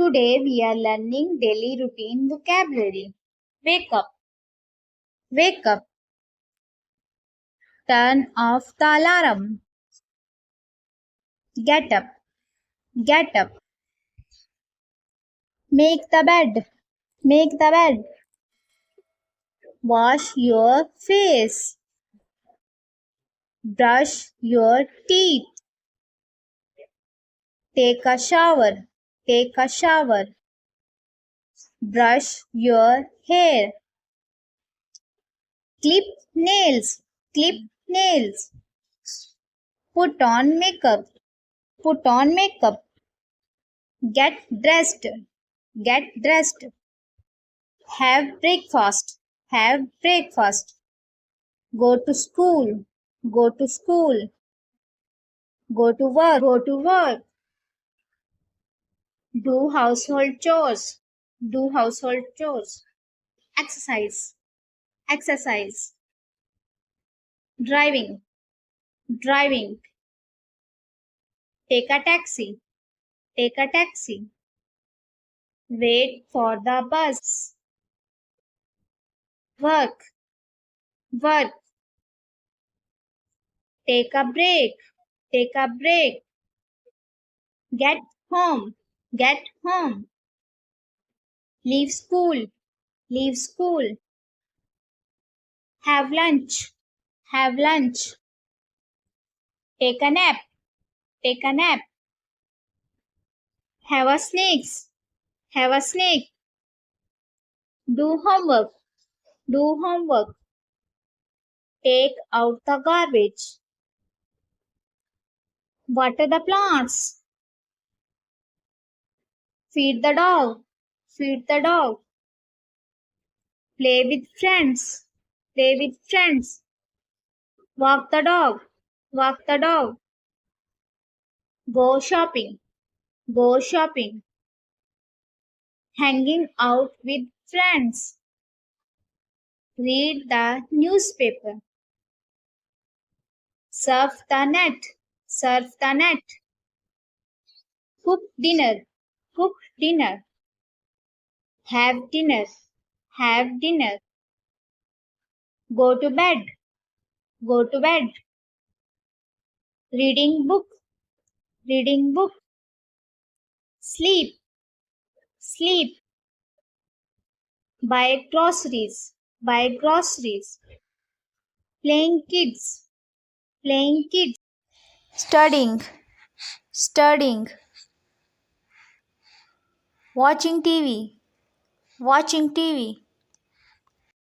Today we are learning daily routine vocabulary. Wake up, wake up. Turn off the alarm. Get up, get up. Make the bed, make the bed. Wash your face. Brush your teeth. Take a shower, take a shower. Brush your hair. Clip nails, clip nails. Put on makeup, put on makeup. Get dressed, get dressed. Have breakfast, have breakfast. Go to school, go to school. Go to work, go to work. Do household chores, do household chores. Exercise, exercise. Driving, driving. Take a taxi, take a taxi. Wait for the bus. Work, work. Take a break, take a break. Get home, get home. Leave school, leave school. Have lunch, have lunch. Take a nap, take a nap. Have a snacks, have a snack. Do homework, do homework. Take out the garbage. Water the plants. Feed the dog, feed the dog. Play with friends, play with friends. Walk the dog, walk the dog. Go shopping, go shopping. Hanging out with friends. Read the newspaper. Surf the net, surf the net. Cook dinner, cook dinner. Have dinner, have dinner. Go to bed, go to bed. Reading book, reading book. Sleep, sleep. Buy groceries, buy groceries. Playing kids, playing kids. Studying, studying. Watching TV, watching TV.